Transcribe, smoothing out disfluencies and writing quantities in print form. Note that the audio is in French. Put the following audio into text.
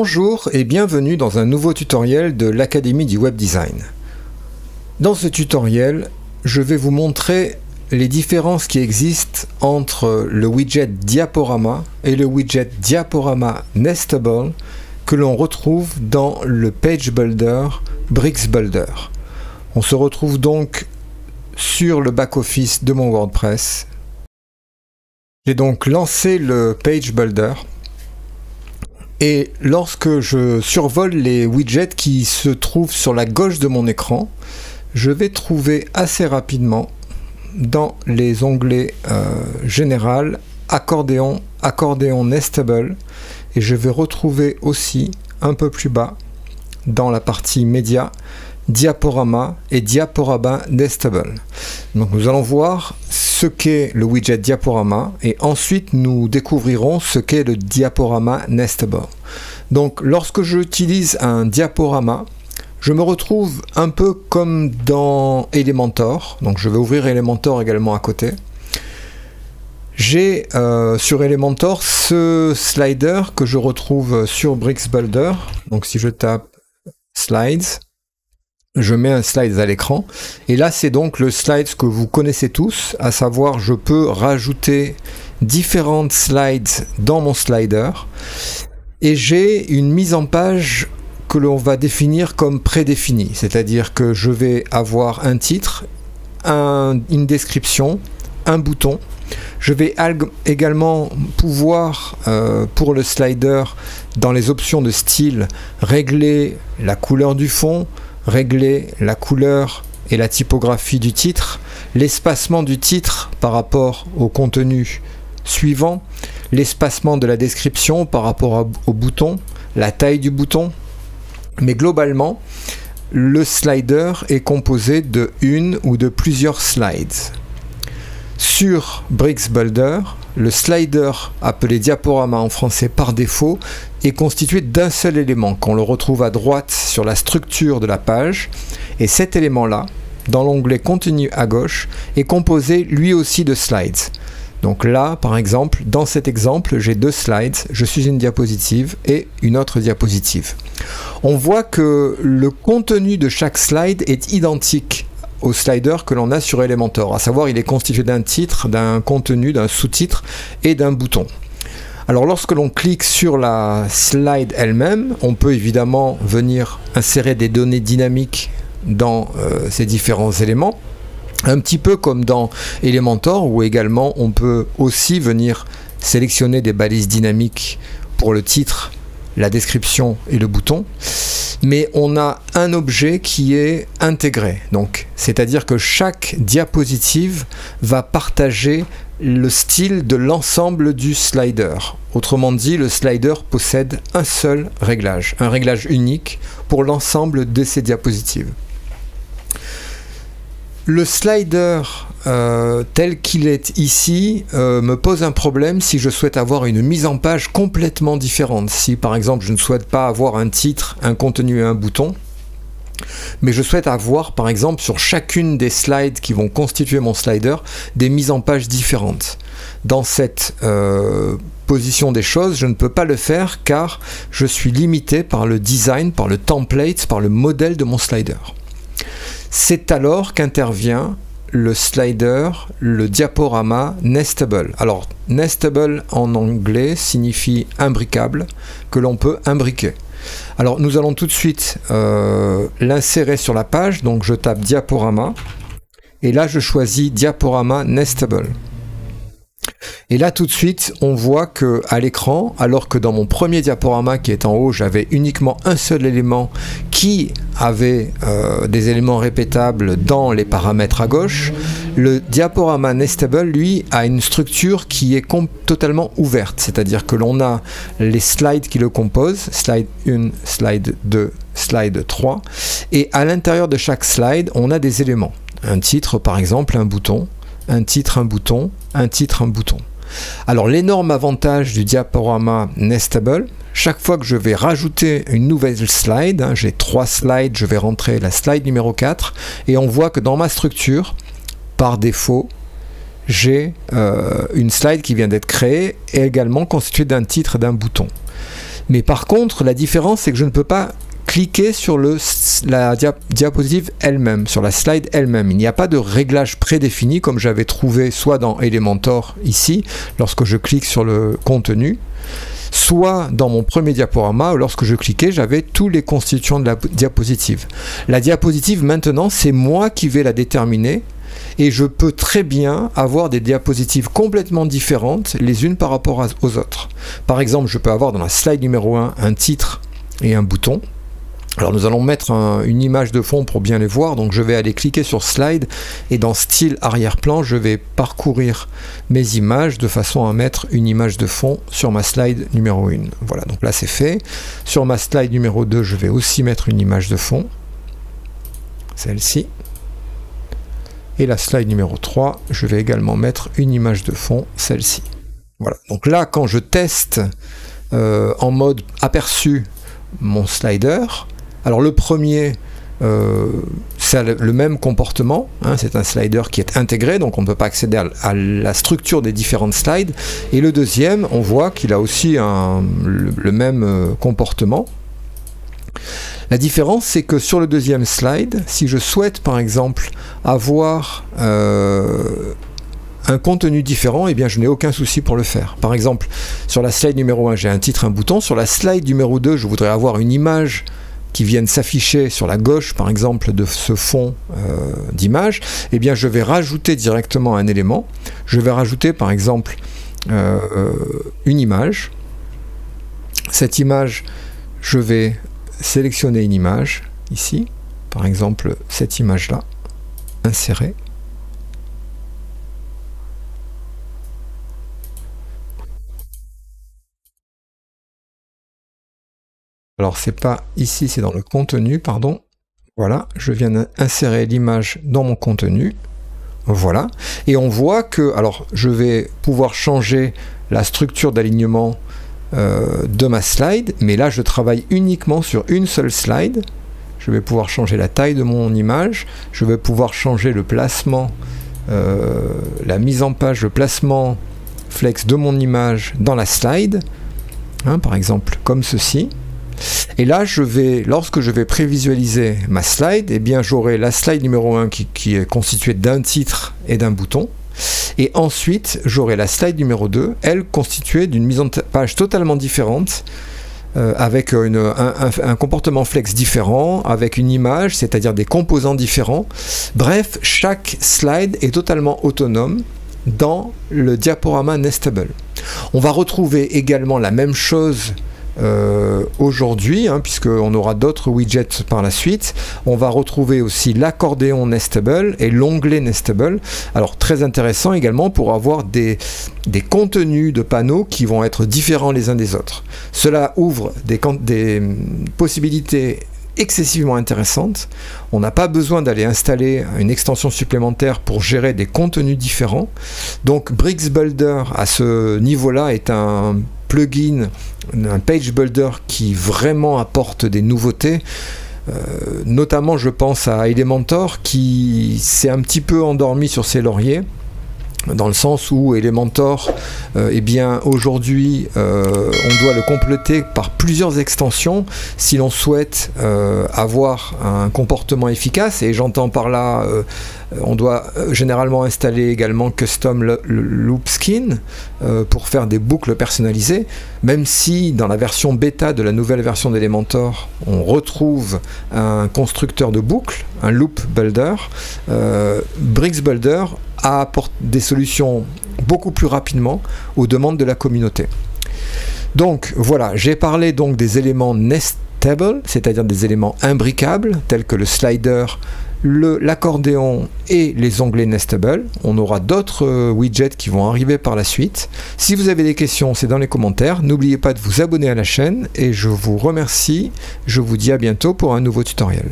Bonjour et bienvenue dans un nouveau tutoriel de l'Académie du Web Design. Dans ce tutoriel, je vais vous montrer les différences qui existent entre le widget Diaporama et le widget Diaporama Nestable que l'on retrouve dans le Page Builder Bricks Builder. On se retrouve donc sur le back-office de mon WordPress. J'ai donc lancé le Page Builder. Et lorsque je survole les widgets qui se trouvent sur la gauche de mon écran, je vais trouver assez rapidement dans les onglets Général, Accordéon, Accordéon Nestable, et je vais retrouver aussi un peu plus bas dans la partie Média, Diaporama et Diaporama Nestable. Donc nous allons voir ce qu'est le widget Diaporama et ensuite nous découvrirons ce qu'est le Diaporama Nestable. Donc lorsque j'utilise un diaporama, je me retrouve un peu comme dans Elementor. Donc je vais ouvrir Elementor également à côté. J'ai sur Elementor ce slider que je retrouve sur Bricks Builder. Donc si je tape Slides, je mets un slide à l'écran et là c'est donc le slide que vous connaissez tous, à savoir je peux rajouter différentes slides dans mon slider et j'ai une mise en page que l'on va définir comme prédéfinie, c'est-à-dire que je vais avoir un titre, une description, un bouton. Je vais également pouvoir, pour le slider, dans les options de style, régler la couleur du fond, régler la couleur et la typographie du titre, l'espacement du titre par rapport au contenu suivant, l'espacement de la description par rapport au bouton, la taille du bouton. Mais globalement, le slider est composé de une ou de plusieurs slides. Sur Bricks Builder, le slider, appelé diaporama en français par défaut, est constitué d'un seul élément qu'on le retrouve à droite sur la structure de la page, et cet élément-là, dans l'onglet Contenu à gauche, est composé lui aussi de slides. Donc là, par exemple, dans cet exemple, j'ai deux slides, je suis une diapositive et une autre diapositive. On voit que le contenu de chaque slide est identique au slider que l'on a sur Elementor, à savoir il est constitué d'un titre, d'un contenu, d'un sous-titre et d'un bouton. Alors lorsque l'on clique sur la slide elle-même, on peut évidemment venir insérer des données dynamiques dans ces différents éléments, un petit peu comme dans Elementor où également on peut aussi venir sélectionner des balises dynamiques pour le titre, la description et le bouton. Mais on a un objet qui est intégré, donc c'est-à-dire que chaque diapositive va partager le style de l'ensemble du slider. Autrement dit, le slider possède un seul réglage, un réglage unique pour l'ensemble de ces diapositives. Le slider tel qu'il est ici me pose un problème si je souhaite avoir une mise en page complètement différente. Si par exemple je ne souhaite pas avoir un titre, un contenu et un bouton, mais je souhaite avoir par exemple sur chacune des slides qui vont constituer mon slider des mises en page différentes. Dans cette position des choses, je ne peux pas le faire car je suis limité par le design, par le template, par le modèle de mon slider. C'est alors qu'intervient le slider, le diaporama Nestable. Alors, Nestable en anglais signifie imbriquable, que l'on peut imbriquer. Alors, nous allons tout de suite l'insérer sur la page, donc je tape diaporama, et là je choisis diaporama Nestable. Et là tout de suite on voit que à l'écran, alors que dans mon premier diaporama qui est en haut, j'avais uniquement un seul élément qui avait des éléments répétables dans les paramètres à gauche, le diaporama Nestable lui a une structure qui est totalement ouverte, c'est-à-dire que l'on a les slides qui le composent, slide 1, slide 2, slide 3, et à l'intérieur de chaque slide on a des éléments, un titre par exemple, un bouton, un titre, un bouton, un titre, un bouton. Alors l'énorme avantage du diaporama Nestable, chaque fois que je vais rajouter une nouvelle slide, j'ai 3 slides, je vais rentrer la slide numéro 4, et on voit que dans ma structure, par défaut, j'ai une slide qui vient d'être créée et également constituée d'un titre et d'un bouton. Mais par contre, la différence, c'est que je ne peux pas cliquer sur la diapositive elle-même, sur la slide elle-même. Il n'y a pas de réglage prédéfini comme j'avais trouvé soit dans Elementor ici, lorsque je clique sur le contenu, soit dans mon premier diaporama, où lorsque je cliquais, j'avais tous les constituants de la diapositive. La diapositive, maintenant, c'est moi qui vais la déterminer, et je peux très bien avoir des diapositives complètement différentes les unes par rapport aux autres. Par exemple, je peux avoir dans la slide numéro 1 un titre et un bouton. Alors nous allons mettre une image de fond pour bien les voir, donc je vais aller cliquer sur slide et dans style arrière-plan je vais parcourir mes images de façon à mettre une image de fond sur ma slide numéro 1. Voilà, donc là c'est fait. Sur ma slide numéro 2 je vais aussi mettre une image de fond, celle-ci. Et la slide numéro 3, je vais également mettre une image de fond, celle-ci. Voilà, donc là quand je teste en mode aperçu mon slider, alors le premier, c'est le même comportement, hein, c'est un slider qui est intégré, donc on ne peut pas accéder à la structure des différentes slides. Et le deuxième, on voit qu'il a aussi le même comportement. La différence, c'est que sur le deuxième slide, si je souhaite par exemple avoir un contenu différent, eh bien je n'ai aucun souci pour le faire. Par exemple, sur la slide numéro 1, j'ai un titre, un bouton. Sur la slide numéro 2, je voudrais avoir une image qui vienne s'afficher sur la gauche, par exemple, de ce fond d'image. Eh bien, je vais rajouter directement un élément. Je vais rajouter, par exemple, une image. Cette image, je vais sélectionner une image, ici. Par exemple, cette image-là. Insérer. Alors c'est pas ici, c'est dans le contenu, pardon. Voilà, je viens d'insérer l'image dans mon contenu. Voilà, et on voit que, alors je vais pouvoir changer la structure d'alignement de ma slide, mais là je travaille uniquement sur une seule slide. Je vais pouvoir changer la taille de mon image, je vais pouvoir changer le placement, la mise en page, le placement flex de mon image dans la slide, hein, par exemple comme ceci. Et là, lorsque je vais prévisualiser ma slide, eh bien j'aurai la slide numéro 1 qui est constituée d'un titre et d'un bouton. Et ensuite, j'aurai la slide numéro 2, elle constituée d'une mise en page totalement différente, avec un comportement flex différent, avec une image, c'est-à-dire des composants différents. Bref, chaque slide est totalement autonome dans le diaporama Nestable. On va retrouver également la même chose aujourd'hui, hein, puisqu'on aura d'autres widgets par la suite. On va retrouver aussi l'accordéon Nestable et l'onglet Nestable. Alors très intéressant également pour avoir des contenus de panneaux qui vont être différents les uns des autres. Cela ouvre des possibilités excessivement intéressante. On n'a pas besoin d'aller installer une extension supplémentaire pour gérer des contenus différents. Donc Bricks Builder à ce niveau-là est un plugin, un page builder qui vraiment apporte des nouveautés. Notamment je pense à Elementor qui s'est un petit peu endormi sur ses lauriers, dans le sens où Elementor, eh bien aujourd'hui on doit le compléter par plusieurs extensions si l'on souhaite avoir un comportement efficace, et j'entends par là on doit généralement installer également Custom Loop Skin pour faire des boucles personnalisées, même si dans la version bêta de la nouvelle version d'Elementor on retrouve un constructeur de boucles, un Loop Builder. Bricks Builder apporte des solutions beaucoup plus rapidement aux demandes de la communauté. Donc voilà, j'ai parlé donc des éléments nestable, c'est-à-dire des éléments imbricables tels que le slider, l'accordéon et les onglets Nestable. On aura d'autres widgets qui vont arriver par la suite. Si vous avez des questions, c'est dans les commentaires. N'oubliez pas de vous abonner à la chaîne et je vous remercie. Je vous dis à bientôt pour un nouveau tutoriel.